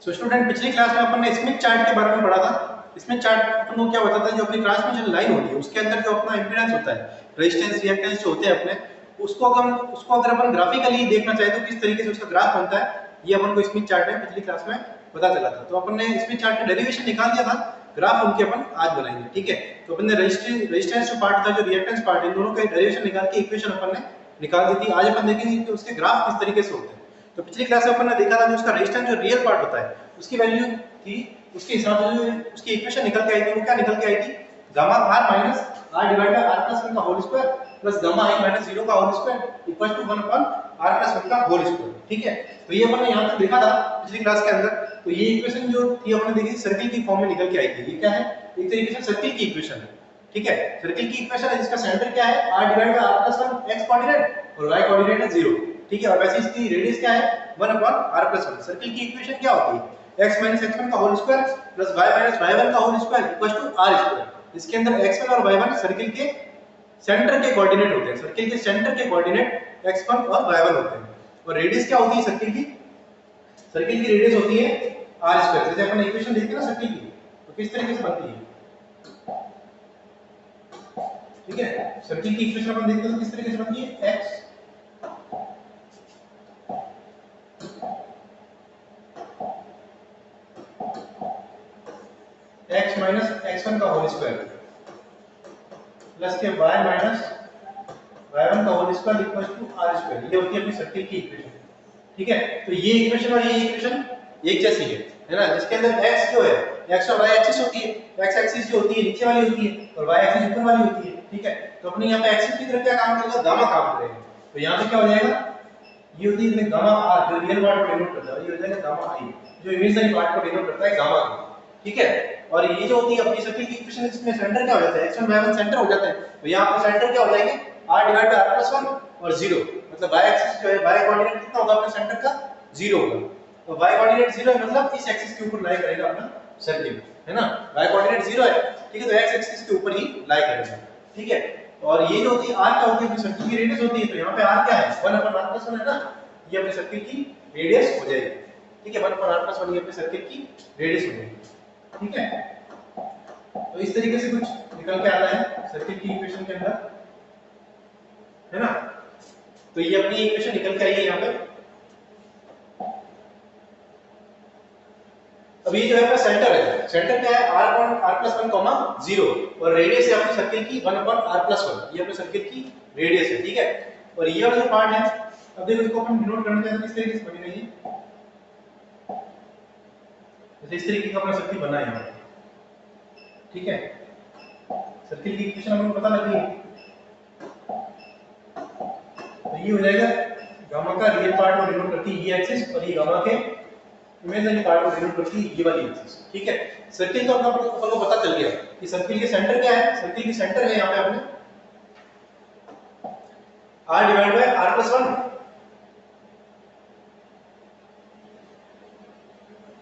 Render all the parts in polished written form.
So student, पिछली class में अपन ने स्मिथ चार्ट के बारे में पढ़ा था। स्मिथ चार्ट अपन को क्या बताता है, जो अपनी ट्रांसमिशन लाइन होती है उसके अंदर जो अपना इंपीडेंस होता है, रेजिस्टेंस रिएक्टेंस जो होते हैं अपने, उसको अगर अपन ग्राफिकली देखना चाहे तो किस तरीके से उसका ग्राफ बनता है, ये अपन को स्मिथ चार्ट में पिछली क्लास में पता चला था। तो अपन ने स्मिथ चार्ट का डेरिवेशन निकाल दिया था, ग्राफ उनके अपन आज बनाएंगे। ठीक है, तो अपन ने रेजिस्टेंस जो पार्ट था, जो रिएक्टेंस पार्ट, इन दोनों का डेरिवेशन निकाल के इक्वेशन अपन ने निकाल दी थी। आज अपन देखेंगे कि उसके ग्राफ किस तरीके से होते हैं। तो पिछली क्लास में अपन ने देखा था जो उसका रेजिस्टेंस जो रियल पार्ट होता है उसकी वैल्यू थी, उसके हिसाब से जो उसकी इक्वेशन निकल के आई थी वो क्या निकल के आई थी, gamma r minus r divide by r plus 1 का whole square plus gamma i minus 0 का whole square equal to 1 upon r plus 1 का होल स्क्वायर। ठीक है, तो ये अपन ने यहां तक देखा था पिछली क्लास के अंदर। तो ये इक्वेशन जो थी अपन ने देखी सर्किल की फॉर्म में निकल के आई थी। ये क्या है, एक तरीके से सर्किल की इक्वेशन है। ठीक है, सर्किल की इक्वेशन है जिसका सेंटर क्या है, r divide by r plus 1 x coordinate और y कोऑर्डिनेट है 0। ठीक है, और वैसे इसकी रेडियस क्या है, 1 अपॉन r प्लस 1। सर्किल की इक्वेशन क्या होती है, x माइनस x1 का whole square plus y minus y1 का whole square equal to r square. इसके अंदर x1 और y1 सर्किल के सेंटर के कोऑर्डिनेट होते हैं। सर्किल के सेंटर के कोऑर्डिनेट x1 और y1 होते हैं। और रेडियस क्या होती है सर्किल की, सर्किल की रेडियस होती है r स्क्वायर। जैसे अपन इक्वेशन देखते हैं ना सर्किल की, तो किस तरीके से बनती है। ठीक है, सर्किल की इक्वेशन अपन देखते हैं तो किस तरीके से बनती है, x x माइनस x1 का होल स्क्वायर प्लस के y माइनस y1 का whole square equal to r square. ये होती है अपनी सर्किल की इक्वेशन। ठीक है, तो ये इक्वेशन और ये इक्वेशन एक जैसी है ना, जिसके अंदर x जो है, x और y एक्सिस होती है, x एक्सिस जो होती है नीचे वाली होती है और y एक्सिस ऊपर वाली होती है। ठीक है, तो अपने यहाँ पे एक्सिस की तरफ क्या काम करेगा, गामा काम करेगा। तो यहाँ पे क्या हो जाएगा, ये होती है गामा r जो रियल पार्ट को डिनोट करता है, ये हो जाएगा गामा i जो इमेजिनरी पार्ट को डिनोट करता है गामा i। ठीक है, और ये जो होती है अपनी सर्किल की इक्वेशन, इसमें सेंटर क्या हो जाता है, x1 y1 सेंटर हो जाता है। तो यहाँ पे सेंटर क्या हो जाएंगे, r divide by r plus 1 और 0, मतलब y एक्सिस जो है, y कोऑर्डिनेट कितना होगा अपने सेंटर का, 0 होगा। तो y कोऑर्डिनेट 0 है, मतलब इस एक्सिस के ऊपर लाई करेगा अपना सर्किल, है ना। y कोऑर्डिनेट 0 है, ठीक है, तो x एक्सिस के ऊपर ही लाई करेगा। ठीक है, और ये जो होती है r क्या होती है, सर्किल की रेडियस होती है। तो यहाँ पे r क्या है, 1 अपॉन r प्लस 1 है ना, ये अपने सर्किल की रेडियस हो जाएगी। ठीक है, 1 अपॉन r प्लस 1 ये अपने सर्किल की रेडियस हो जाएगी। ठीक है, तो इस तरीके से कुछ निकल के आता है सर्किल की इक्वेशन के अंदर, है ना। तो ये अपनी इक्वेशन निकल के आई है यहाँ पे। अब ये जो है अपना सेंटर है, सेंटर क्या है, r upon r plus 1 comma 0 और रेडियस है अपनी सर्किल की 1 अपॉन r प्लस 1, ये अपने सर्किल की रेडियस है। ठीक है, और ये वाला जो पार्ट है, अब देखो इसको अपन डिनोट करना चाहते हैं किस तरीके से बनी रही है, जैसे इस तरीके का अपना सर्किल बना है यहाँ। ठीक है, सर्किल की इक्वेशन हमको पता लग गई है। तो ये हो जाएगा गामा का रियल पार्ट को डिनोट करती है ये एक्सिस, और ये गामा के इमेजिनरी पार्ट को डिनोट करती है ये वाली एक्सिस। ठीक है, सर्किल का अपन को पता चल गया कि सर्किल के सेंटर क्या है। सर्किल के सेंटर है यहाँ पे अपने r divide by r plus 1,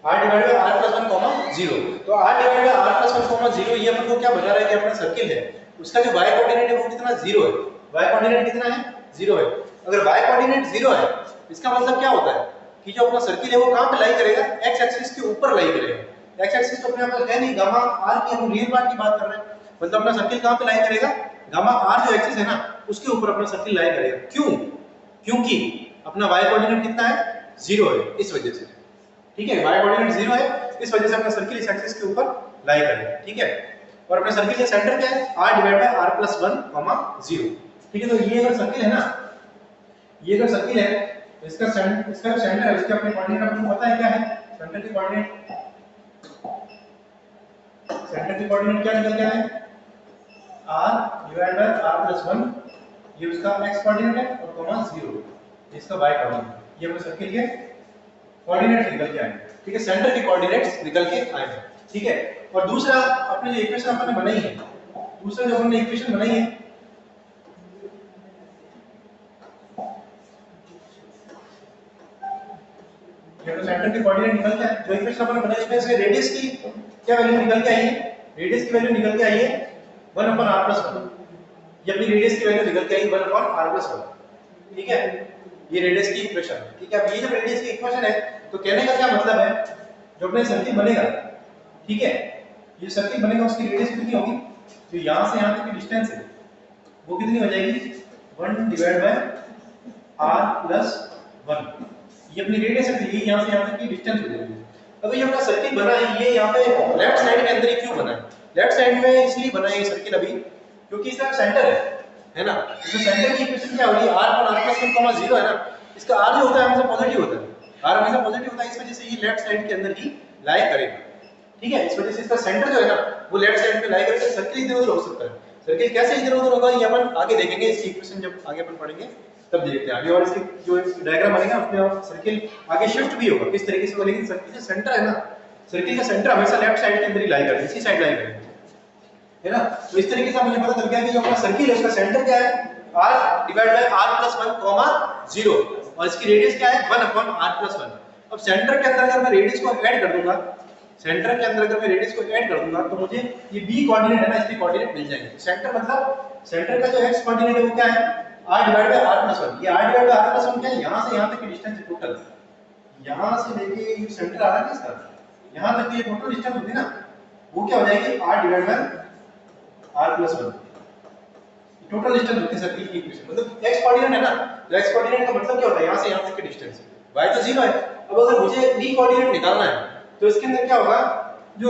r divide by r plus 1 comma 0। तो r divide by r plus 1 comma 0 ये अपन को क्या बता रहा है कि अपना सर्किल है, उसका जो y कोऑर्डिनेट है वो कितना, 0 है। y कोऑर्डिनेट कितना है, 0 है। अगर y कोऑर्डिनेट 0 है, इसका मतलब क्या होता है कि जो अपना सर्किल है वो कहां पे लाई करेगा, x एक्सिस के ऊपर लाई करेगा। x एक्सिस तो अपने आप है नहीं, गामा r की हम रियल पार्ट की बात कर रहे हैं, मतलब अपना सर्किल कहां पे लाई करेगा, गामा r जो एक्सिस है ना उसके ऊपर अपना सर्किल लाई करेगा। क्यों, क्योंकि अपना y कोऑर्डिनेट कितना है, 0 है, इस वजह से। ठीक है, y कोऑर्डिनेट 0 है, इस वजह से अपना सर्किल इस एक्सिस के ऊपर लाई करेगा। ठीक है, और अपने सर्किल का सेंटर क्या है, r divide by r plus 1 comma 0। ठीक है, तो ये अगर सर्किल है ना, ये अगर सर्किल है तो इसका सेंटर है, इसके अपने कोऑर्डिनेट आपको पता है क्या है, सेंटर के कोऑर्डिनेट, सेंटर के कोऑर्डिनेट क्या निकल के आए, r divide by r plus 1, ये उसका x कोऑर्डिनेट है, और कॉमा 0 इसका y कोऑर्डिनेट, ये अपने सर्किल के कोऑर्डिनेट्स निकल के आए। ठीक है, सेंटर के कोऑर्डिनेट्स निकल के आए हैं। ठीक है, और दूसरा अपने जो इक्वेशन अपन ने बनाई है, दूसरा जो हमने इक्वेशन बनाई है, ये तो सेंटर के कोऑर्डिनेट निकल के आए। जो इक्वेशन अपन ने बनाई है इसमें रेडियस की क्या वैल्यू निकल के आई है, रेडियस की वैल्यू निकल के आई है 1 अपॉन r प्लस 1। ये अपनी रेडियस की वैल्यू निकल के आई 1 अपॉन r प्लस 1। ठीक है, ये रेडियस की इक्वेशन है। ठीक है, अब ये जब रेडियस की इक्वेशन है तो कहने का क्या मतलब है जो अपना सर्किल बनेगा, ठीक है, ये सर्किल बनेगा उसकी रेडियस कितनी होगी, जो यहाँ से यहाँ तक की डिस्टेंस है वो कितनी हो जाएगी 1 डिवाइड बाय r प्लस 1। ये अपनी रेडियस है, ये यहाँ से यहाँ तक की डिस्टेंस हो जाएगी। अब ये अपना सर्किल बना है, ये यहाँ पे लेफ्ट साइड के अंदर ही क्यों बना है, लेफ्ट साइड में इसलिए बना है ये सर्किल अभी क्योंकि इसका सेंटर है ना, इसमें सेंटर की इक्वेशन क्या होगी r पर r प्लस 1 0 है ना, इसका r जो होता है हमेशा पॉजिटिव होता है, r हमेशा पॉजिटिव होता है, इस वजह से ये लेफ्ट साइड के अंदर ही लाई करेगा, ठीक है, इस वजह से इसका सेंटर जो है ना वो लेफ्ट साइड पे लाई करके सर्किल इधर उधर हो सकता है। सर्किल कैसे इधर उधर होगा ये अपन आगे देखेंगे, इसकी इक्वेशन जब आगे अपन पढ़ेंगे तब देखते हैं आगे, और इसकी जो डायग्राम बनेगा उसमें सर्किल आगे शिफ्ट भी होगा किस तरीके से होगा, लेकिन सर्किल का सेंटर है ना, सर्किल का सेंटर हमेशा लेफ्ट साइड के अंदर ही लाई करेगा, इसी साइड लाई करेगा, है ना। तो इस तरीके से मुझे पता चल गया कि जो अपना सर्किल है उसका सेंटर क्या है r divide by r plus 1 0 और इसकी रेडियस क्या है 1 अपॉन r प्लस 1। अब सेंटर के अंदर अगर मैं रेडियस को ऐड कर दूंगा, सेंटर के अंदर अगर मैं रेडियस को ऐड कर दूंगा तो मुझे ये b कोऑर्डिनेट है ना, इसके कोऑर्डिनेट मिल जाएंगे। सेंटर मतलब सेंटर का जो x कोऑर्डिनेट है वो क्या है r divide by r plus 1। ये r divide by r plus 1 क्या है, यहां से यहां तक की डिस्टेंस है टोटल, यहां से लेके ये सेंटर आ रहा है ना इसका, यहां तक की ये टोटल डिस्टेंस होती है ना, वो क्या हो जाएगी r divide by r plus 1। Total distance होती है सर्किल की इक्वेशन, मतलब x कोऑर्डिनेट है ना, तो x कोऑर्डिनेट का मतलब क्या होता है यहां से यहां तक की डिस्टेंस, y तो 0 है। अब अगर मुझे b कोऑर्डिनेट निकालना है तो इसके अंदर क्या होगा, जो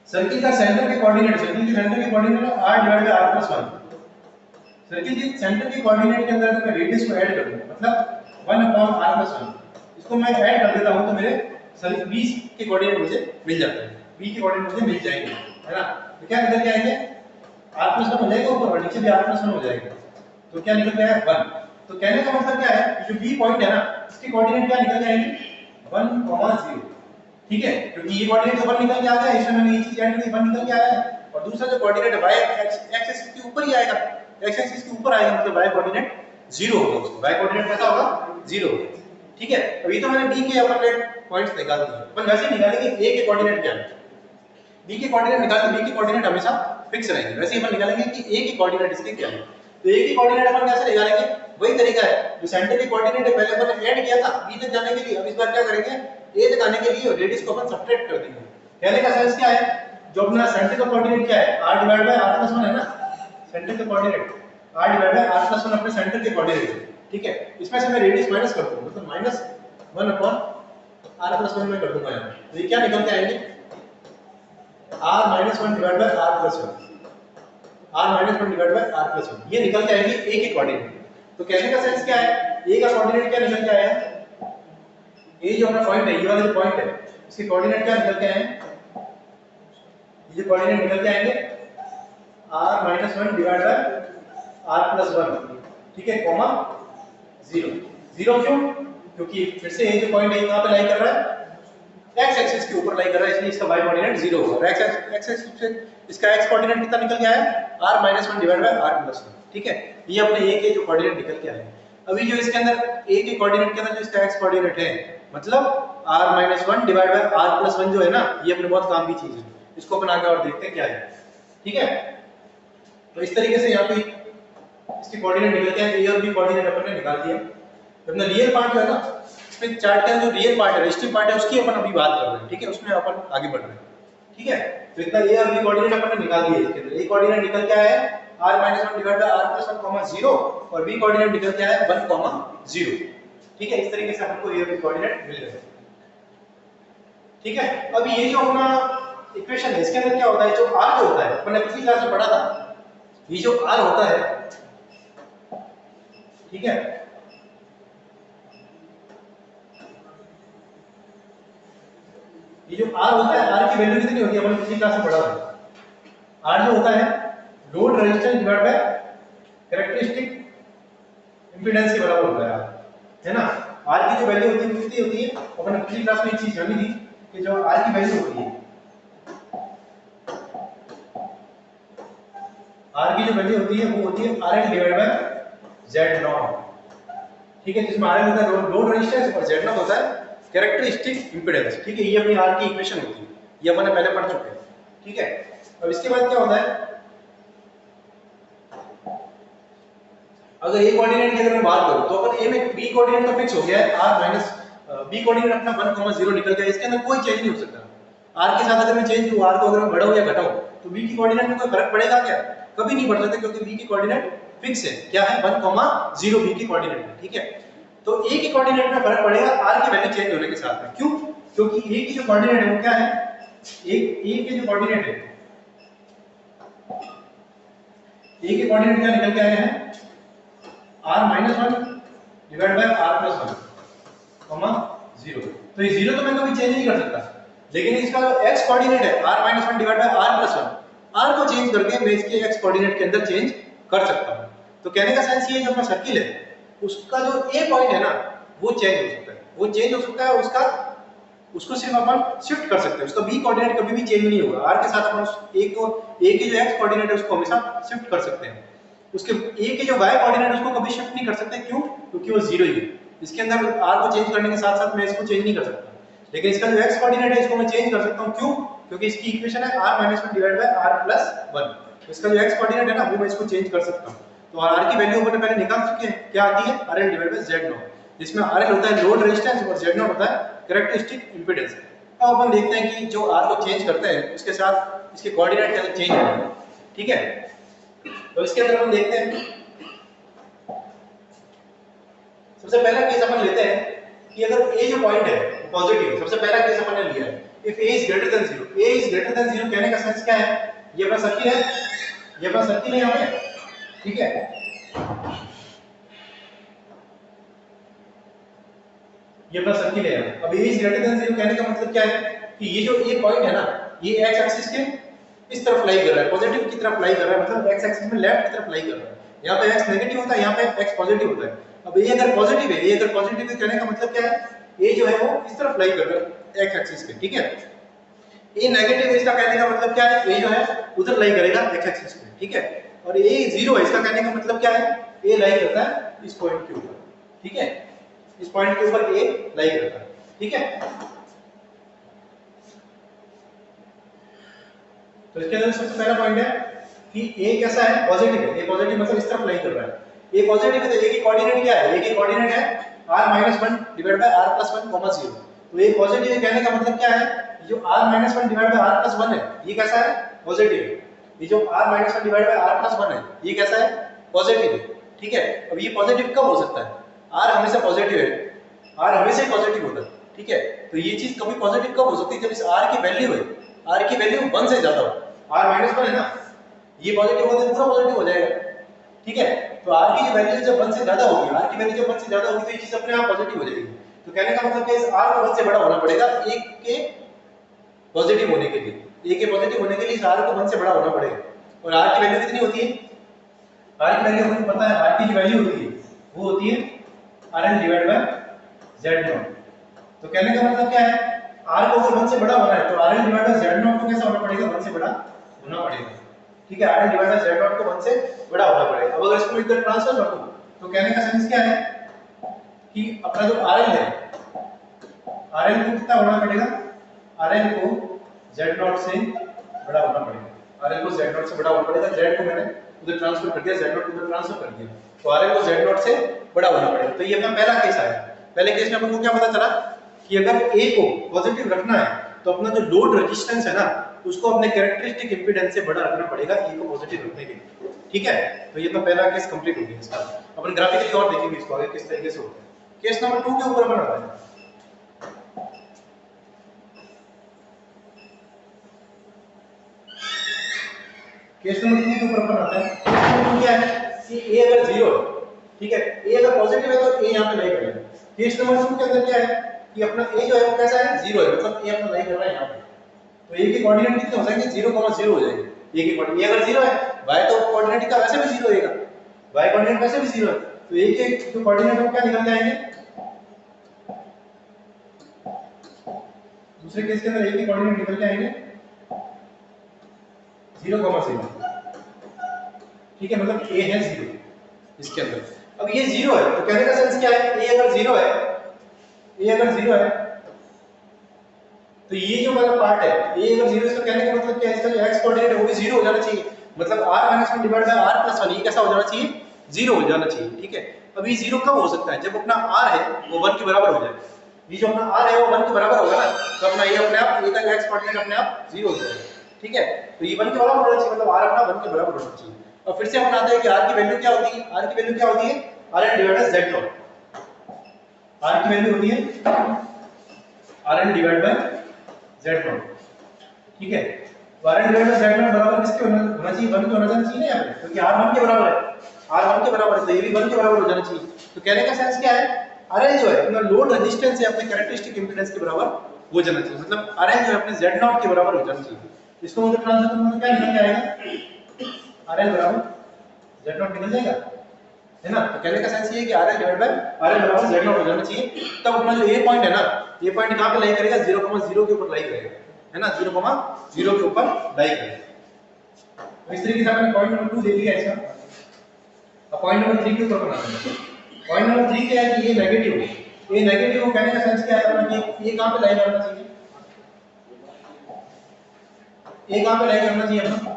सर्किल का सेंटर के कोऑर्डिनेट, सर्किल के सेंटर के कोऑर्डिनेट है r divide by r plus 1। Circle के सेंटर के कोऑर्डिनेट के अंदर अगर मैं रेडियस को ऐड कर दूं मतलब 1 अपॉन r प्लस 1, इसको मैं ऐड कर देता हूं तो मेरे सर्किल b के कोऑर्डिनेट मुझे मिल जाते हैं, b के कोऑर्डिनेट मुझे मिल जाएंगे, है ना। तो क्या निकल के आएंगे r प्लस 1 हो जाएगा ऊपर और नीचे भी r प्लस 1 हो जाएगा, तो क्या निकल के आया 1। तो कहने का मतलब क्या है, जो b पॉइंट है ना इसके कोऑर्डिनेट क्या निकल के आएंगे 1 0, ठीक है, क्योंकि ये कोऑर्डिनेट तो 1 निकल के आ गया, इसमें मैंने ये चीज ऐड की 1 निकल के आया है, और दूसरा जो कोऑर्डिनेट है y x एक्सिस के ऊपर ही आएगा, x एक्सिस के ऊपर आएगा मतलब y कोऑर्डिनेट 0 होगा, उसको y कोऑर्डिनेट कैसा होगा 0, ठीक है। अभी तो मैंने b के अपने पॉइंट्स निकाल दिए, अपन वैसे ही निकालेंगे a के कोऑर्डिनेट क्या है, b के कोऑर्डिनेट निकाल के b के कोऑर्डिनेट हमेशा फिक्स रहेंगे, वैसे ही अपन निकालेंगे कि a के कोऑर्डिनेट इसके क्या है। तो a के कोऑर्डिनेट अपन कैसे निकालेंगे, वही तरीका है जो सेंटर के कोऑर्डिनेट है, पहले अपन ऐड किया था b तक जाने के लिए, अब इस बार क्या करेंगे a तक आने के लिए रेडियस को अपन सब्ट्रैक्ट कर देंगे। कहने का सेंस क्या है, जो अपना सेंटर का कोऑर्डिनेट क्या है r divide by r plus 1 है ना, सेंटर का coordinate r divide by r plus 1 अपने सेंटर के कोऑर्डिनेट है, ठीक है। इसमें से मैं रेडियस माइनस कर दूंगा मतलब माइनस 1 अपॉन r प्लस 1 में कर दूंगा यहां, तो ये क्या निकल के आएंगे r minus 1 divide by r plus 1, r minus 1 divide by r plus 1, ये निकल के आएंगे a के कोऑर्डिनेट। तो कहने का सेंस क्या है, a का कोऑर्डिनेट क्या निकल के आया है, a जो अपना पॉइंट है, ये वाला जो पॉइंट है इसके कोऑर्डिनेट क्या निकल के आए हैं, ये कोऑर्डिनेट निकल के आएंगे r minus 1 divide by r plus 1, ठीक है, कॉमा 0 0 क्यों, क्योंकि फिर से ये जो पॉइंट है कहां पे लाई कर रहा है x एक्सिस के ऊपर लाई कर रहा है, इसलिए इसका y कोऑर्डिनेट 0 होगा, x एक्सिस से इसका x कोऑर्डिनेट कितना निकल के आया r minus 1 divide by r plus 1, ठीक है। ये अपने a के जो कोऑर्डिनेट निकल के आए। अभी जो इसके अंदर a के कोऑर्डिनेट के अंदर जो इसका x कोऑर्डिनेट है मतलब r minus 1 divide by r plus 1 जो है ना, ये अपने बहुत काम की चीज है, इसको अपन आगे और देखते हैं क्या है, ठीक है। तो इस तरीके से यहाँ पे इसके कोऑर्डिनेट निकल के आए, a और b कोऑर्डिनेट अपन ने निकाल दिया। अपना रियल पार्ट जो है ना, इसमें चार्ट का जो रियल पार्ट है, रेस्टिव पार्ट है, उसकी अपन अभी बात कर रहे हैं, ठीक है, उसमें अपन आगे बढ़ रहे हैं, ठीक है। तो इतना a और b कोऑर्डिनेट अपन ने निकाल दिए, इसके अंदर a कोऑर्डिनेट निकल के आया है r minus 1 divide by r plus 1 0 और b कोऑर्डिनेट निकल के आया है 1 0, ठीक है। इस तरीके से हमको a और b कोऑर्डिनेट मिल गए, ठीक है। अब ये जो अपना इक्वेशन है इसके अंदर क्या होता है, जो r जो होता है अपन ने पिछली क्लास में पढ़ा था, ये जो r होता है, ठीक है, ये जो r होता है, r की वैल्यू कितनी होती है अपन ने पिछली क्लास में पढ़ा था। r जो होता है load resistance divide by characteristic impedance के बराबर होता है, है ना। r की जो वैल्यू होती है कितनी होती है, अपन ने पिछली क्लास में एक चीज जानी थी कि जो r की वैल्यू होती है, r की जो वैल्यू होती है वो होती है rn डिवाइड बाय z0, ठीक है, जिसमें rn होता है लोड रेजिस्टेंस और z0 होता है कैरेक्टरिस्टिक इंपीडेंस, ठीक है। ये अपनी r की इक्वेशन होती है, ये अपन ने पहले पढ़ चुके हैं, ठीक है। अब इसके बाद क्या होता है, अगर a कोऑर्डिनेट की अगर मैं बात करूं तो अपन a में b कोऑर्डिनेट तो फिक्स हो गया है r माइनस बी कोऑर्डिनेट अपना 1,0 निकल गया, इसके अंदर कोई चेंज नहीं हो सकता। आर के साथ अगर मैं चेंज करूं, आर को अगर मैं बढ़ाऊं या घटाऊं तो बी की कोऑर्डिनेट में कोई फर्क पड़ेगा क्या? कभी नहीं पड़ सकता, क्योंकि बी की कोऑर्डिनेट फिक्स है। क्या है? 1,0 बी की कोऑर्डिनेट है, ठीक है। तो ए की कोऑर्डिनेट में फर्क पड़ेगा आर की वैल्यू चेंज होने के साथ में। क्यों? क्योंकि ए की जो कोऑर्डिनेट है वो क्या है, ए के जो कोऑर्डिनेट है, ए के कोऑर्डिनेट क्या निकल के आए हैं, r-1 डिवाइड बाय r+1 0। तो ये 0 तो मैं कभी चेंज नहीं कर सकता, लेकिन इसका जो x कोऑर्डिनेट है r-1 divide by r+1, r को चेंज करके मैं इसके x कोऑर्डिनेट के अंदर चेंज कर सकता हूं। तो कहने का सेंस ये है, जो अपना सर्किल है उसका जो a पॉइंट है ना वो चेंज हो सकता है, वो चेंज हो सकता है, उसको सिर्फ अपन शिफ्ट कर सकते हैं। उसका b कोऑर्डिनेट कभी भी चेंज नहीं होगा। r के साथ अपन उस a के जो x कोऑर्डिनेट है उसको हमेशा शिफ्ट कर सकते हैं। उसके a के जो y कोऑर्डिनेट है उसको कभी शिफ्ट नहीं कर सकते। क्यों? क्योंकि वो 0 ही है। इसके अंदर r को चेंज करने के साथ साथ मैं इसको चेंज नहीं कर सकता, लेकिन इसका जो x कोऑर्डिनेट है इसको मैं चेंज कर सकता हूं। क्यों? क्योंकि इसकी इक्वेशन है r-1 डिवाइड बाय r+1। तो इसका जो x कोऑर्डिनेट है ना वो मैं इसको चेंज कर सकता हूं। तो r की वैल्यू अपन पहले निकाल चुके हैं, क्या आती है, RL डिवाइड बाय Z0, जिसमें RL होता है लोड रेजिस्टेंस और Z0 होता है कैरेक्टरिस्टिक इंपीडेंस। अब अपन देखते हैं कि जो R को चेंज करते हैं उसके साथ इसके कोऑर्डिनेट कैसे चेंज होते हैं, ठीक है। तो इसके अंदर हम देखते हैं, सबसे पहला केस अपन लेते हैं कि अगर a जो पॉइंट है पॉजिटिव है। सबसे पहला केस अपन ने लिया है if a is greater than 0। a is greater than 0 कहने का सेंस क्या है, ये अपना सर्किल है, ये अपना सर्किल है यहाँ पे, ठीक है। ये अपना सर्किल है। अब a इज ग्रेटर देन 0 कहने का मतलब क्या है कि ये जो a पॉइंट है ना ये x एक्सिस के इस तरफ लाई कर रहा है, पॉजिटिव की तरफ लाई कर रहा है, मतलब x एक्सिस में लेफ्ट की तरफ लाई कर रहा है। यहाँ पे x नेगेटिव होता है, यहाँ पे x पॉजिटिव होता है। अब a अगर पॉजिटिव है, a अगर पॉजिटिव है कहने का मतलब क्या है, a जो है वो इस तरफ लाई कर रहा है x एक्सिस के, ठीक है। a नेगेटिव है इसका कहने का मतलब क्या है, a जो है उधर लाई करेगा x एक्सिस पे, ठीक है। और a 0 है इसका कहने का मतलब क्या है, a लाई करता है इस पॉइंट के ऊपर, ठीक है। इस पॉइंट के ऊपर a लाई करता है, ठीक है। तो इसके अंदर सबसे पहला पॉइंट है कि a कैसा है, पॉजिटिव है। a पॉजिटिव मतलब इस तरफ लाई कर रहा है। a पॉजिटिव है तो a की कोऑर्डिनेट क्या है, a की कोऑर्डिनेट है r-1 डिवाइड बाय r+1, 0। तो a पॉजिटिव है कहने का मतलब क्या है, जो r-1 डिवाइड बाय r+1 है ये कैसा है, पॉजिटिव है। ये जो r-1 डिवाइड बाय r+1 है ये कैसा है, पॉजिटिव है, ठीक है। अब ये पॉजिटिव कब हो सकता है, r हमेशा पॉजिटिव है, r हमेशा ही पॉजिटिव होता है, ठीक है। तो ये चीज कभी पॉजिटिव कब हो सकती है, जब इस r की वैल्यू है, r की वैल्यू 1 से ज्यादा हो। r-1 है ना, ये पॉजिटिव होता है पूरा पॉजिटिव हो जाएगा, ठीक है। तो r की जो वैल्यू जब 1 से ज्यादा होगी, r की वैल्यू जब 1 से ज्यादा होगी तो ये चीज अपने आप पॉजिटिव हो जाएगी। तो कहने का मतलब है इस r को 1 से बड़ा होना पड़ेगा a के पॉजिटिव होने के लिए, a के पॉजिटिव होने के लिए इस r को 1 से बड़ा होना पड़ेगा। और r की वैल्यू कितनी होती है, r की वैल्यू हमको पता है, r की जो वैल्यू होती है वो होती है RL डिवाइड बाय Z0। तो कहने का मतलब क्या है, r को अगर 1 से बड़ा होना है तो RL डिवाइड बाय Z0 को कैसा होना पड़ेगा, 1 से बड़ा होना पड़ेगा, ठीक है। RL डिवाइड बाय Z0 को 1 से बड़ा होना पड़ेगा। अब अगर इसको इधर ट्रांसफर कर दूं तो कहने का सेंस क्या है कि अपना जो RL है, RL को कितना होना पड़ेगा, RL को Z0 से बड़ा होना पड़ेगा, RL को Z0 से बड़ा होना पड़ेगा। Z को मैंने उधर ट्रांसफर कर दिया, Z0 को उधर ट्रांसफर कर दिया, तो RL को Z0 से बड़ा होना पड़ेगा। तो ये अपना पहला केस आया। पहले केस में अपन को क्या पता चला कि अगर A को पॉजिटिव रखना है तो अपना जो लोड रेजिस्टेंस है ना उसको अपने कैरेक्टरिस्टिक इंपीडेंस से बड़ा रखना पड़ेगा A को पॉजिटिव रखने के लिए, ठीक है। तो ये तो पहला केस कंप्लीट हो गया इसका। अपन ग्राफिकली और देखेंगे इसको आगे किस तरीके से होता है। केस नंबर 2 के ऊपर अपन आते हैं। केस नंबर 2 के ऊपर अपन आते हैं। केस नंबर 2 क्या है कि A अगर 0 है, ठीक है, A अगर पॉजिटिव है तो A यहां पे लाई करेगा। केस नंबर 2 के अंदर क्या है कि अपना A जो है वो कैसा है, 0 है, मतलब A अपना लाई कर रहा है यहां पे। तो A की कोऑर्डिनेट कितने हो जाएंगे, 0,0 हो जाएंगे। A की कोऑर्डिनेट अगर 0 है, y तो कोऑर्डिनेट का वैसे भी 0 होएगा, y कोऑर्डिनेट वैसे भी 0 है, तो A के जो कोऑर्डिनेट है क्या निकल जाएंगे, दूसरे केस के अंदर A के कोऑर्डिनेट निकल के आएंगे 0,0, ठीक है, मतलब A है 0 इसके अंदर। अब ये 0 है तो कहने का सेंस क्या है, A अगर 0 है, A अगर 0 है तो ये जो वाला पार्ट है A अगर 0 इसका कहने का मतलब क्या है, इसका जो x कोऑर्डिनेट है वो भी 0 हो जाना चाहिए, मतलब r-1 डिवाइड बाय r+1 ये कैसा हो जाना चाहिए, 0 हो जाना चाहिए, ठीक है। अब ये 0 कब हो सकता है, जब अपना r है वो 1 के बराबर हो जाए। ये जो अपना r है वो 1 के बराबर होगा ना, तो अपना ये अपने आप ये का x कोऑर्डिनेट अपने आप 0 हो जाएगा। ठीक है, तो ये 1 के बराबर होना चाहिए, मतलब r अपना 1 के बराबर होना चाहिए। और फिर से अपन आते हैं कि r की वैल्यू क्या होती है, r की वैल्यू क्या होती है, rn divide by z not. r की वैल्यू होती है rn divide by z not. ठीक है, तो rn divide by z not बराबर किसके होना चाहिए, 1 के होना चाहिए ना यहाँ पे, क्योंकि r 1 के बराबर है, r 1 के बराबर है, तो ये भी 1 के बराबर हो जाना चाहिए। तो कहने का सेंस क्या है, RL जो है अपना लोड रेजिस्टेंस है अपने कैरेक्टरिस्टिक इंपीडेंस के बराबर हो जाना चाहिए, मतलब RL जो है अपने Z0 के बराबर हो जाना चाहिए। इसको मुझे ट्रांसफर करना तो क्या निकल के आएगा, RL बराबर Z0 निकल जाएगा, है ना। तो कहने का सेंस ये है कि RL डिवाइड बाय RL बराबर Z0 हो जाना चाहिए। तब अपना जो ये पॉइंट है ना, ये पॉइंट कहां पे लाई करेगा, 0,0 के ऊपर लाई करेगा, है ना, 0,0 के ऊपर लाई करेगा। तो इस तरीके से हमने पॉइंट नंबर 2 देख लिया इसका। अब पॉइंट नंबर 3 के ऊपर बनाते हैं। पॉइंट नंबर 3 क्या है कि ये नेगेटिव है, ये नेगेटिव को कहने का सेंस क्या है अपना कि ये कहां पे लाई करना चाहिए, ये कहां पे लाई करना चाहिए अपना,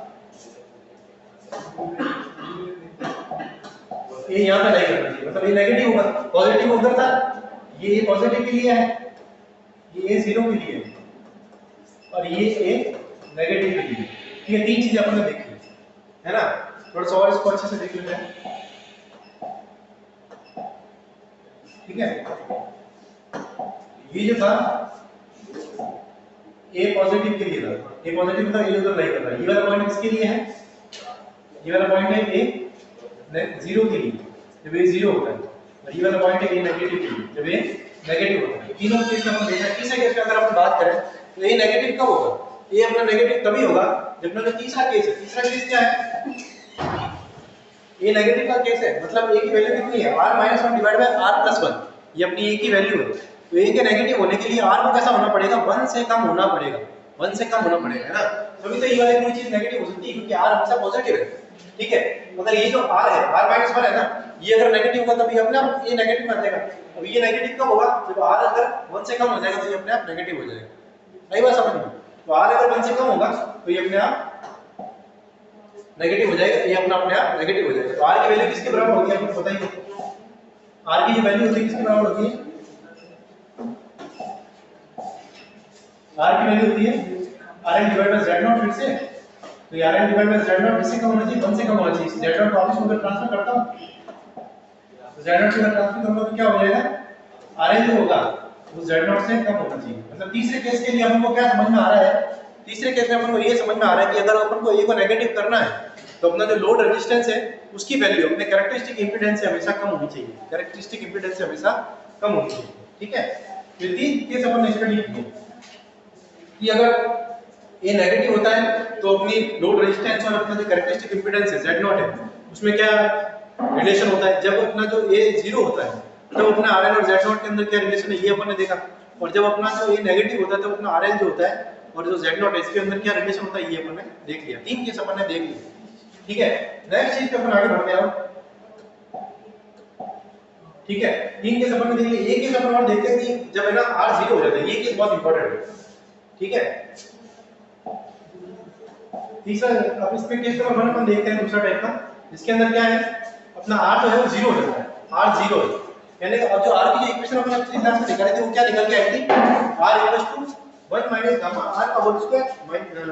ये यहां पे लाई करना चाहिए, मतलब ये नेगेटिव होगा, पॉजिटिव उधर था, ये पॉजिटिव के लिए है, ये 0 के लिए है, और ये a नेगेटिव के लिए। ठीक है, तीन चीजें अपन ने देखी है ना, थोड़ा सा और इसको अच्छे से देख लेते हैं। ठीक है, ये जो था a पॉजिटिव के लिए था, a पॉजिटिव था, ये उधर लाई कर रहा है, ये वाला पॉइंट किसके लिए है, ये वाला पॉइंट है a 0 के लिए, जब ये 0 होता है, और ये वाला पॉइंट है a नेगेटिव के लिए, जब ये नेगेटिव होता है। तीनों केस में हम देखा है, तीसरे केस में अगर अपन बात करें तो ये नेगेटिव कब होगा, ये अपना नेगेटिव तभी होगा जब अपना जो तीसरा केस है, तीसरा केस क्या है, ये नेगेटिव का केस है, मतलब a की वैल्यू कितनी है, r - 1 डिवाइड बाय r + 1, ये अपनी a की वैल्यू है। तो a के नेगेटिव होने के लिए r को कैसा होना पड़ेगा, 1 से कम होना पड़ेगा, 1 से कम होना पड़ेगा, है ना। तभी तो ये वाली कोई चीज नेगेटिव हो सकती है, क्योंकि r हमेशा पॉजिटिव है। ठीक है, मगर ये जो r है, r - 1 है ना, ये अगर नेगेटिव होगा तभी अपने आप ये नेगेटिव आ जाएगा। अब ये नेगेटिव कब होगा, जब r अगर 1 से कम हो जाएगा तो ये अपने आप नेगेटिव हो जाएगा। सही बात समझ में, तो r अगर 1 से कम होगा तो ये अपने आप नेगेटिव हो जाएगा, ये अपना अपने आप नेगेटिव हो जाएगा। तो r की वैल्यू किसके बराबर होगी, आपको पता ही है, r की जो वैल्यू होती है किसके बराबर होती है, r की वैल्यू होती है rn डिवाइड बाय z0 फिर से, तो ये rn डिवाइड बाय z0 किससे कम होना चाहिए, 1 से कम होना चाहिए। z0 को वापस उधर ट्रांसफर करता हूं, तो z0 को ट्रांसफर करूंगा तो क्या हो जाएगा, rn जो होगा वो z0 से कम होना चाहिए। मतलब तीसरे केस के लिए अपन को क्या समझ में आ रहा है, तीसरे केस में अपन को ये समझ में आ रहा है कि अगर अपन को a को नेगेटिव करना है तो अपना जो लोड रेजिस्टेंस है उसकी वैल्यू अपने कैरेक्टरिस्टिक इंपीडेंस से हमेशा कम होनी चाहिए, कैरेक्टरिस्टिक इंपीडेंस से हमेशा कम होनी चाहिए। ठीक है, ये तीन केस अपन ने स्टडी किए कि अगर a नेगेटिव होता है तो अपनी लोड रेजिस्टेंस और अपना जो कैरेक्टरिस्टिक इंपीडेंस है Z0 है उसमें क्या रिलेशन होता है। जब अपना जो a 0 होता है तब अपना Rn और Z0 के अंदर क्या रिलेशन है ये अपन ने देखा, और जब अपना जो a नेगेटिव होता है तब अपना Rn जो होता है और जो Z0 है इसके अंदर क्या रिलेशन होता है ये अपन ने देख लिया, तीन केस अपन ने देख लिया। ठीक है, नेक्स्ट चीज पे अपन आगे बढ़ते हैं। ठीक है, तीन केस अपन ने देख लिए, एक केस अपन और देखते हैं कि जब है ना r 0 हो जाता है, ये केस बहुत इंपॉर्टेंट है। ठीक है, तीसरा अब इस पे केस नंबर 1 अपन देखते हैं दूसरा टाइप का, जिसके अंदर क्या है अपना r जो है वो 0 हो जाता है, r 0 है, यानी अब जो r की जो इक्वेशन अपन पिछली क्लास में निकाली थी वो क्या निकल के आई थी, r 1 माइनस गामा r का whole square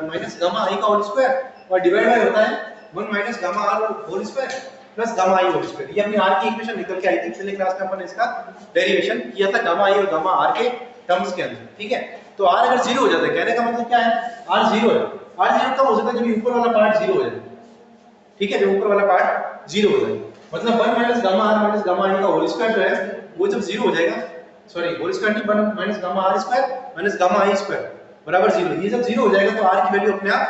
minus gamma i का होल स्क्वायर और डिवाइड बाय होता है 1 minus gamma r whole square plus gamma i whole square. ये अपनी r की इक्वेशन निकल के आई थी, पिछले क्लास में अपन ने इसका डेरिवेशन किया था गामा i और गामा r के टर्म्स के अंदर। ठीक है, तो r अगर 0 हो जाता है, कहने का मतलब क्या है, r 0 है, r 0 कब हो सकता है, जब ऊपर वाला पार्ट 0 हो जाए। ठीक है, जब ऊपर वाला पार्ट 0 हो जाए, मतलब 1 minus gamma r minus gamma i का होल स्क्वायर जो है वो जब 0 हो जाएगा, सॉरी होल स्क्वायर नहीं, 1 minus gamma r square minus gamma i square बराबर 0, ये जब 0 हो जाएगा तो r की वैल्यू अपने आप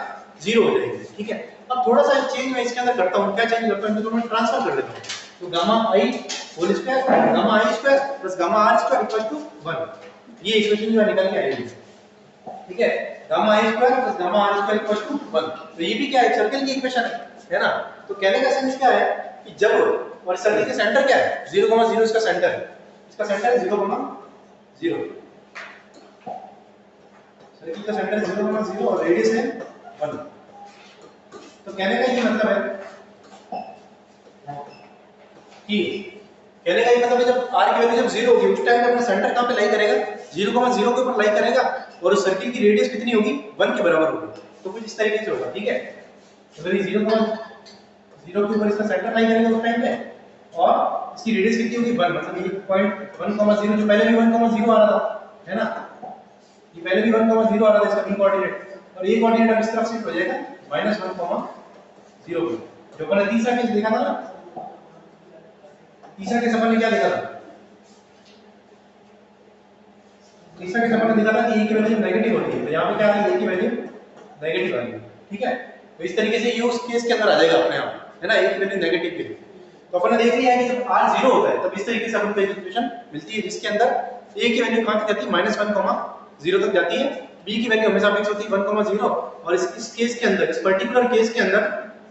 0 हो जाएगी। ठीक है, अब थोड़ा सा चेंज मैं इसके अंदर करता हूं, क्या चेंज करता हूं, इनको मैं ट्रांसफर कर देता हूं, तो gamma i whole square gamma i square plus gamma r square equal to 1, ये इक्वेशन जो निकल के आएगी। ठीक है, gamma i square plus gamma r square equal to 1, तो ये भी क्या है, सर्कल की इक्वेशन है ना। तो कहने का सेंस क्या है कि जब, और सर्कल के सेंटर क्या है 0,0 इसका सेंटर है, इसका सेंटर है 0,0, सर्कल का सेंटर 0,0 और रेडियस है 1। तो कहने का ये मतलब है कि कहने का ये मतलब है जब r की वैल्यू जब 0 होगी उस टाइम पे अपना सेंटर कहां पे लाई करेगा 0,0 के ऊपर लाई करेगा और उस सर्किल की रेडियस कितनी होगी 1 के बराबर होगी। तो कुछ इस तरीके से होगा, ठीक है। तो अगर ये 0,0 के ऊपर इसका सेंटर लाई करेगा उस टाइम पे और इसकी रेडियस कितनी होगी 1, मतलब ये पॉइंट 1,0 जो पहले भी 1,0 आ रहा था, है ना, ये पहले भी 1,0 आ रहा था इसका बी कोऑर्डिनेट, और ये कोऑर्डिनेट अब इस तरफ शिफ्ट हो जाएगा -1,0 जो अपन ने तीसरा केस देखा था ना, तीसरा केस अपन ने क्या देखा था, तीसरा केस अपन ने देखा था कि a की वैल्यू नेगेटिव होती है, तो यहाँ पे क्या आ रही है a की वैल्यू नेगेटिव आ रही है, ठीक है। तो इस तरीके से ये उस केस के अंदर आ जाएगा अपने आप, है ना, a की वैल्यू नेगेटिव के लिए। तो अपन ने देख लिया है कि जब r 0 होता है तब इस तरीके से अपन को एक इक्वेशन मिलती है जिसके अंदर a की वैल्यू कहां तक जाती है -1,0 तक जाती है, b की वैल्यू हमेशा फिक्स होती है 1,0, और इस केस के अंदर, इस पर्टिकुलर केस के अंदर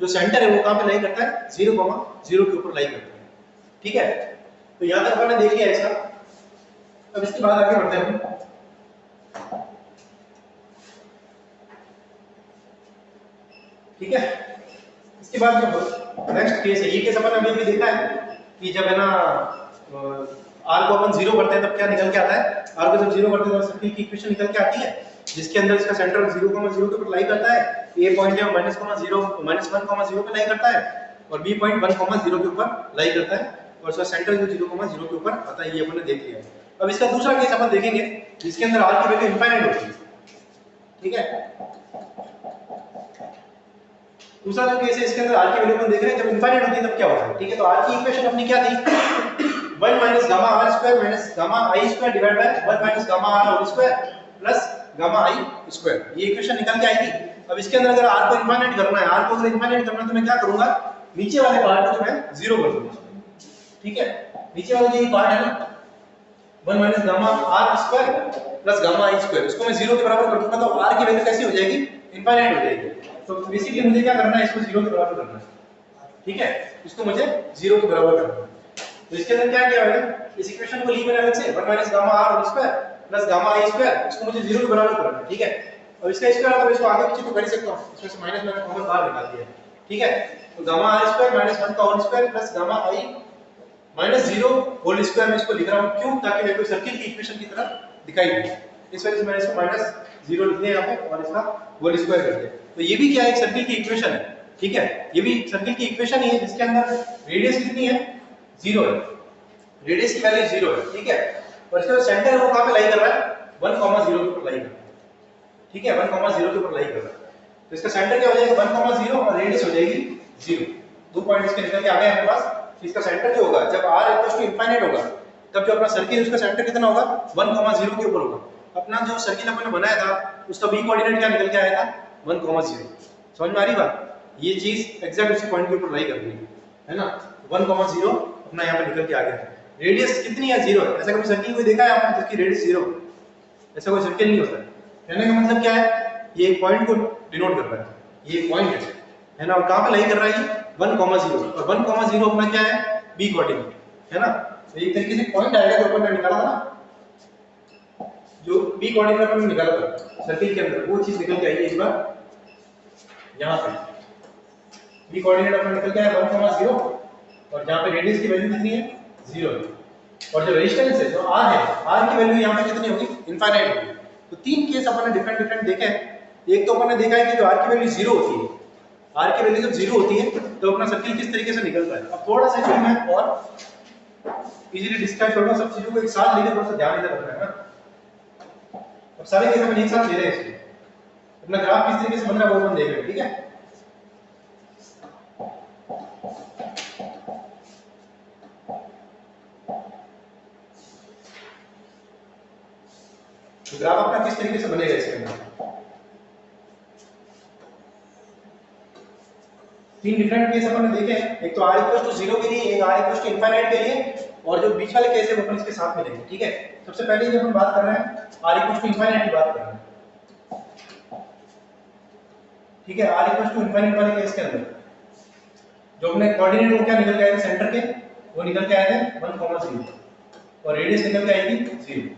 जो सेंटर है वो कहां पे लाई करता है 0,0 के ऊपर लाई करता है, ठीक है। तो यहां तक अपन ने देख लिया इसका। अब इसके बाद आगे बढ़ते हैं हम, ठीक है। इसके बाद जो नेक्स्ट केस है, ये केस अपन अभी भी देखा है कि जब है ना r को अपन 0 करते हैं तब क्या निकल के आता है, r को जब 0 करते हैं तो सर्किल की इक्वेशन निकल के आती है जिसके अंदर इसका सेंटर 0,0 के ऊपर लाई करता है, a पॉइंट है -1,0 पे लाई करता है और b पॉइंट 1,0 के ऊपर लाई करता है और उसका सेंटर जो 0,0 के ऊपर आता है, ये अपन ने देख लिया। अब इसका दूसरा केस अपन देखेंगे जिसके अंदर r की वैल्यू इनफाइनाइट होती है, ठीक है। दूसरा जो केस है इसके अंदर r की वैल्यू अपन देख रहे हैं जब इनफाइनाइट होती है तब क्या होता है, ठीक है। तो r की इक्वेशन अपनी क्या थी 1 - gamma r square minus gamma I square divided by 1 - gamma r whole square plus gamma I square, ये इक्वेशन निकल के आई थी। अब इसके अंदर अगर r को इनफाइनाइट करना है, r को अगर इनफाइनाइट करना है तो मैं क्या करूंगा, नीचे वाले पार्ट को जो है 0 कर दूंगा, ठीक है। नीचे वाला जो ये पार्ट है ना 1 - gamma r square plus gamma I square, इसको मैं 0 के बराबर कर दूंगा तो r की वैल्यू कैसी हो जाएगी, इनफाइनाइट हो जाएगी। तो बेसिकली मुझे क्या करना है, इसको 0 के बराबर करना है, ठीक है। इसको मुझे 0 के बराबर करना है। तो इसके अंदर क्या किया मैंने, इस इक्वेशन को ली मैंने अलग से 1 - gamma r whole square plus gamma I square, इसको मुझे 0 के बराबर करना है, ठीक है। और इसका स्क्वायर मतलब इसको आगे पीछे तो कर ही सकता हूं, इसमें से माइनस मैंने कॉमन बाहर निकाल दिया, ठीक है। तो gamma r square -1 का whole square plus gamma I -0 whole square में इसको लिख रहा हूं, क्यों, ताकि मेरे को सर्किल की इक्वेशन की तरह दिखाई दे, इस वजह से मैंने इसको -0 लिख दिया यहां पे और इसका होल स्क्वायर कर दिया। तो ये भी क्या है, एक सर्किल की इक्वेशन है, ठीक है। ये भी सर्किल की इक्वेशन ही है जिसके अंदर रेडियस कितनी है 0 है, रेडियस की वैल्यू 0 है, ठीक है। और इसका जो सेंटर है वो कहां पे लाई कर रहा है 1,0 के ऊपर लाई कर रहा है, ठीक है, 1,0 के ऊपर लाई कर रहा है। तो इसका सेंटर क्या हो जाएगा 1,0 और रेडियस हो जाएगी 0, दो पॉइंट इसके निकल के आ गए हमारे पास। इसका सेंटर जो होगा जब r इनफाइनाइट होगा तब जो अपना सर्किल उसका सेंटर कितना होगा 1,0 के ऊपर होगा। अपना जो सर्किल अपन ने बनाया था उसका b कोऑर्डिनेट क्या निकल के आया था 1,0। समझ में आ रही बात, ये चीज एग्जैक्ट उसी पॉइंट के ऊपर लाई कर रही है ना, 1,0 अपना यहां पे निकल के आ गया। रेडियस कितनी है 0, ऐसा कभी सर्किल कोई देखा है आपने जिसकी रेडियस 0, ऐसा कोई सर्किल नहीं होता। कहने का मतलब क्या है, ये एक पॉइंट को डिनोट कर रहा है, ये एक पॉइंट है ना, और कहां पे लाई कर रहा है ये 1,0 और 1,0 अपना क्या है b कोऑर्डिनेट, है ना। तो एक तरीके से पॉइंट आएगा जो अपन ने निकाला था ना, जो b कोऑर्डिनेट अपन ने निकाला था सर्किल के अंदर, वो चीज निकल के आई है एक बार यहां पे। b कोऑर्डिनेट अपन निकल के आया 1,0 और जहां पे रेडियस की वैल्यू कितनी है 0 है, और जो रेजिस्टेंस है जो r है, r की वैल्यू यहां पे कितनी होगी इनफाइनाइट होगी। तो तीन केस अपन ने डिफरेंट देखे हैं। एक तो अपन ने देखा है कि जो r की वैल्यू 0 होती है, r की वैल्यू जब 0 होती है तो अपना सर्किल किस तरीके से निकलता है। अब थोड़ा सा इसमें मैं और इजीली डिस्क्राइब करूंगा, सब चीजों को एक साथ लेके थोड़ा सा ध्यान देना रखना है ना। अब सारे केस अपन एक साथ ले रहे हैं, इसमें अपना ग्राफ किस तरीके से बन रहा है वो अपन देख रहे हैं, ठीक है। तो ग्राफ अपना किस तरीके से बनेगा इसके अंदर, तीन डिफरेंट केस अपन ने देखे हैं। एक तो r 0 के लिए, एक r इनफाइनाइट के लिए, और जो बीच वाले केस है वो अपन इसके साथ में लेंगे, ठीक है। सबसे पहले जब हम बात कर रहे हैं r इनफाइनाइट की बात कर रहे हैं, ठीक है। r इनफाइनाइट वाले केस के अंदर जो अपने कोऑर्डिनेट वो क्या निकल के आए थे सेंटर के, वो निकल के आए थे 1,0 और रेडियस निकल के आई थी 0,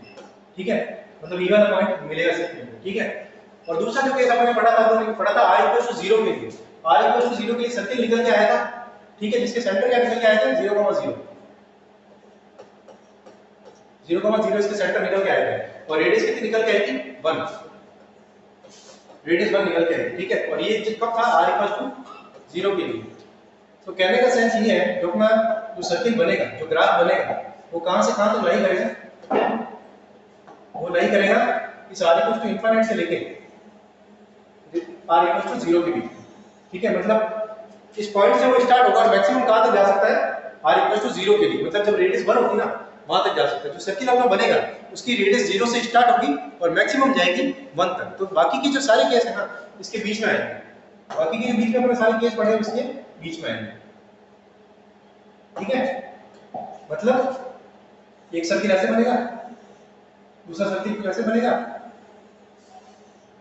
ठीक है। मतलब ये वाला पॉइंट मिलेगा सर्किल में, ठीक है। और दूसरा जो केस हमने पढ़ा था वो पढ़ा था r 0 के लिए, r 0 के लिए सर्किल निकल के आया था, ठीक है, जिसके सेंटर क्या निकल के आए थे 0,0। 0,0 इसके सेंटर निकल के आएगा और रेडियस कितनी निकल के आएगी 1, रेडियस 1 निकल के आएगी, ठीक है। और ये कब था r = 0 के लिए। तो कहने का सेंस ये है जो अपना जो सर्किल बनेगा, जो ग्राफ बनेगा, वो कहां से कहां तक लाई करेगा, वो लाई करेगा इस r = इंफिनिट से लेके r = 0 के बीच, ठीक है। मतलब इस पॉइंट से वो स्टार्ट होगा और मैक्सिमम कहां तक जा सकता है r = 0 के लिए, मतलब जब रेडियस 1 होगी ना वहां तक जा सकता है। जो सर्किल अपना बनेगा उसकी रेडियस 0 से स्टार्ट होगी और मैक्सिमम जाएगी 1 तक। तो बाकी की जो सारे केस है ना इसके बीच में आएंगे, बाकी के बीच में अपने सारे केस पढ़े इसके बीच में आएंगे, ठीक है। मतलब एक सर्किल ऐसे बनेगा, दूसरा सर्किल कैसे बनेगा,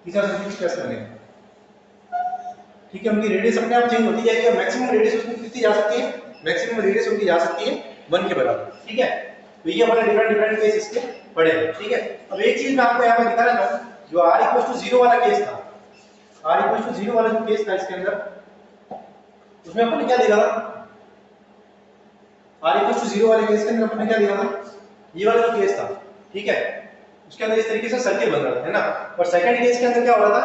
तीसरा सर्किल कैसे बनेगा, ठीक है। उनकी रेडियस अपने आप चेंज होती जाएगी और मैक्सिमम रेडियस उसमें कितनी जा सकती है, मैक्सिमम रेडियस उनकी जा सकती है 1 के बराबर, ठीक है। तो ये हमारे डिफरेंट केस इसके पड़े हैं, ठीक है। अब एक चीज मैं आपको यहाँ पे दिखा रहा हूँ, जो r = 0 वाला केस था, r = 0 वाला जो केस था इसके अंदर, उसमें अपन ने क्या देखा था, r = 0 वाले केस के अंदर अपन ने क्या देखा था, ये वाला जो केस था, ठीक है, उसके अंदर इस तरीके से सर्किल बन रहा था, है ना। और सेकंड केस के अंदर क्या हो रहा था,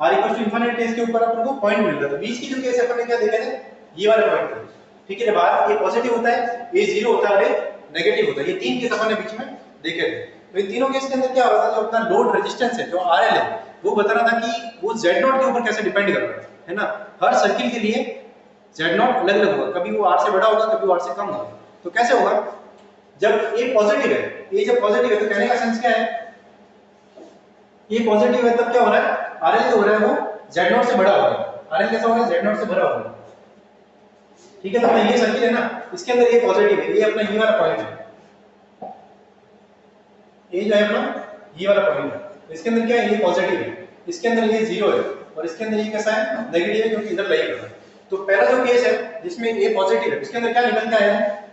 r = इंफिनिट केस के ऊपर अपन को पॉइंट मिल रहा था। बीच की जो केस अपन ने क्या देखा था, ये वाला पॉइंट था, ठीक है। जब r ये पॉजिटिव होता है, ये 0 होता है और ये नेगेटिव होता है, ये तीन केस अपन ने बीच में देखे थे। तो इन तीनों केस के अंदर क्या हो रहा था, जो अपना लोड रेजिस्टेंस है, जो RL है, वो बता रहा था कि वो Z0 के ऊपर कैसे डिपेंड कर रहा है ना। हर सर्किल के लिए Z0 अलग-अलग होगा, कभी वो R से बड़ा होगा, कभी वो R से कम होगा। तो कैसे होगा, जब ये पॉजिटिव है, ये जब पॉजिटिव है तो कहने का सेंस क्या है, ये पॉजिटिव है तब क्या हो रहा है, RL जो हो रहा है वो Z0 से बड़ा होगा। RL कैसा होगा, Z0 से बड़ा होगा, ठीक है। तो ये सर्किल है ना, इसके अंदर ये पॉजिटिव है, ये अपना ये वाला पॉइंट है, ये जो है अपना ये वाला पॉइंट है। तो इसके अंदर क्या है, ये पॉजिटिव है, इसके अंदर ये 0 है और इसके अंदर ये कैसा है, नेगेटिव है, क्योंकि इधर लाई कर रहा है। तो पहला जो केस है जिसमें ये पॉजिटिव है, उसके अंदर क्या निकल के आया है,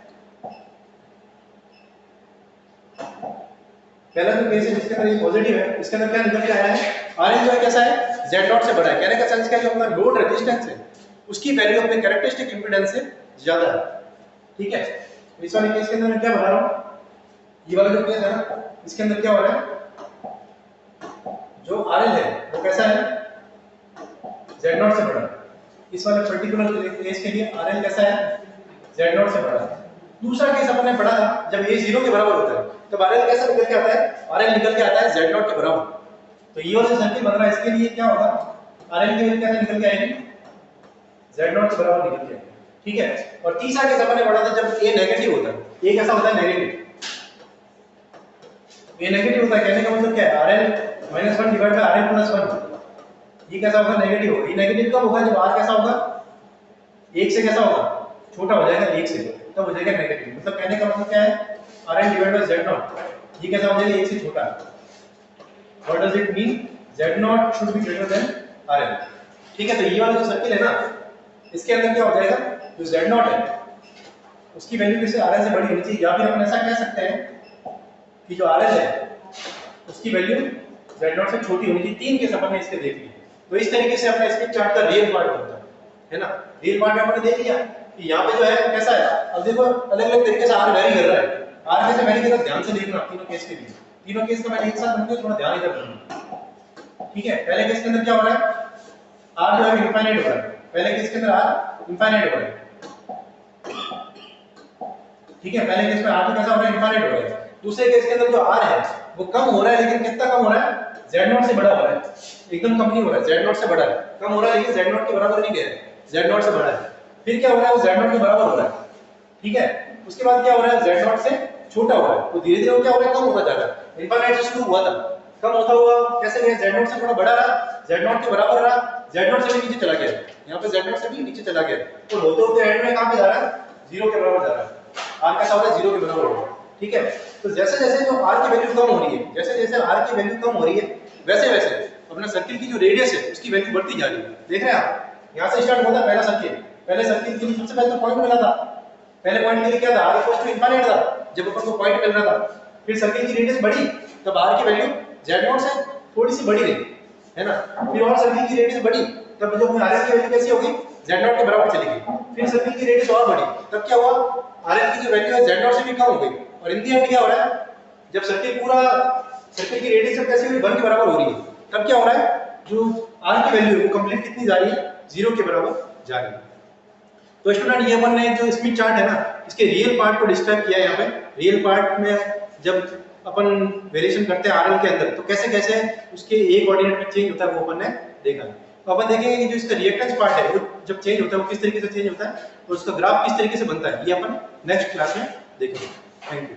पहला जो केस है जिसके अंदर ये पॉजिटिव है, इसके अंदर क्या निकल के आया है, RL जो है कैसा है, Z0 से बड़ा है। कहने का सेंस क्या है, जो अपना लोड रेजिस्टेंस है उसकी वैल्यू अपने कैरेक्टरिस्टिक इंपीडेंस से ज्यादा है, ठीक है। इस वाले केस के अंदर मैं क्या बता रहा हूं, ये वाला जो केस है ना, इसके अंदर क्या हो रहा है, जो RL है वो कैसा है, Z0 से बड़ा है। इस वाले पर्टिकुलर केस के लिए RL कैसा है, Z0 से बड़ा है। दूसरा केस अपन ने पढ़ा था, जब ये 0 के बराबर होता है तब RL कैसा निकल के आता है, RL निकल के आता है Z0 के बराबर। तो ये वाला सर्किल बन रहा है, इसके लिए क्या होगा, RL की वैल्यू कैसे निकल के आएगी, Z0 के बराबर निकल के आएगी, ठीक है। और तीसरा केस अपन ने पढ़ा था, जब A नेगेटिव होता है, ये कैसा होता है, नेगेटिव, ये नेगेटिव होता है। कहने का मतलब क्या है, RL - 1 डिवाइड बाय RL + 1, ये कैसा होगा, नेगेटिव होगा। ये नेगेटिव कब होगा, जब R कैसा होगा, 1 से कैसा होगा, छोटा हो जाएगा, 1 से तब हो जाएगा नेगेटिव। मतलब कहने का मतलब क्या है, RL / Z0, ये कैसा हो जाएगा, 1 से छोटा। What does it mean, Z0 should be greater than RL, ठीक है। तो ये वाला जो सर्किल है ना, इसके अंदर क्या हो जाएगा, जो Z0 है उसकी वैल्यू किसी RL से बड़ी होनी चाहिए, या फिर हम ऐसा कह सकते हैं कि जो RL है उसकी वैल्यू Z0 से छोटी होनी चाहिए। तीन केस अपन ने इसके देख लिए। तो इस तरीके से अपना स्मिथ चार्ट का रियल पार्ट होता है ना। रियल पार्ट में हमने देख लिया कि यहाँ पे जो है कैसा है। अब देखो अलग-अलग तरीके से R वैरी कर रहा है, R कैसे वैरी कर रहा है, ध्यान से देखना तीनों केस के लिए। तीनों केस का मैं एक साथ बनूंगा, थोड़ा ध्यान इधर रखना, ठीक है। पहले केस के अंदर क्या हो रहा है, R जो है इनफाइनाइट हो रहा है, पहले केस के अंदर R इनफाइनाइट हो रहा है, ठीक है। पहले केस में R कैसा हो रहा है, इनफाइनाइट हो रहा है। दूसरे केस के अंदर जो R है वो कम हो रहा है, लेकिन कितना कम हो रहा है, Z0 से बड़ा हो रहा है, एकदम कम नहीं हो रहा है, Z0 से बड़ा है, कम हो रहा है लेकिन Z0 के बराबर नहीं है, Z0 से बड़ा है। फिर क्या हो रहा है, वो Z0 के बराबर हो रहा है, ठीक है। उसके बाद क्या हो रहा है, Z0 से छोटा हो रहा है, तो धीरे-धीरे वो क्या हो रहा है, कम होता जा रहा है। इनफाइनाइट से शुरू हुआ था, कम होता हुआ कैसे गया, Z0 से थोड़ा बड़ा रहा, Z0 के बराबर रहा, Z0 से भी नीचे चला गया, यहाँ पे Z0 से भी नीचे चला गया, तो होते-होते एंड में कहां पे जा रहा है, 0 के बराबर जा रहा है। R कैसा हो रहा है, 0 के बराबर हो रहा है, ठीक है। तो जैसे-जैसे जो R की वैल्यू कम हो रही है, जैसे-जैसे R की वैल्यू कम हो रही है, वैसे-वैसे अपना सर्किल की जो रेडियस है उसकी वैल्यू बढ़ती जा रही है। देख रहे हैं आप, यहाँ से स्टार्ट होता है पहला सर्किल, पहले सर्किल के लिए सबसे पहले तो पॉइंट मिला था, पहले पॉइंट के लिए क्या था, R = इंफिनिट था जब अपन को पॉइंट मिल रहा था। फिर सर्किल की रेडियस बढ़ी तब R की वैल्यू Z0 से थोड़ी सी बढ़ी रही, है ना। फिर और सर्किल की रेडियस बढ़ी तब जो RL की वैल्यू कैसी हो गई, Z0 के बराबर चली गई। फिर सर्किल की रेडियस और बढ़ी तब क्या हुआ, RL की जो वैल्यू है Z0 से भी कम हो गई, और इन द एंड क्या हो रहा है, जब सर्किट की रेडियस जब कैसे हुई 1 के बराबर हो रही है, तब क्या हो रहा है, जो R की वैल्यू है वो कंप्लीट कितनी जा रही है, 0 के बराबर जा रही है। तो स्टूडेंट ये अपन ने जो स्मिथ चार्ट है ना, इसके रियल पार्ट को डिस्क्राइब किया है यहाँ पे। रियल पार्ट में जब अपन वेरिएशन करते हैं आरएल के अंदर, तो कैसे कैसे उसके एक कोऑर्डिनेट में चेंज होता है वो अपन ने देखा। तो अपन देखेंगे कि जो इसका रिएक्टेंस पार्ट है वो जब चेंज होता है वो किस तरीके से चेंज होता है और उसका ग्राफ किस तरीके से बनता है, ये अपन नेक्स्ट क्लास में देखेंगे। Thank you.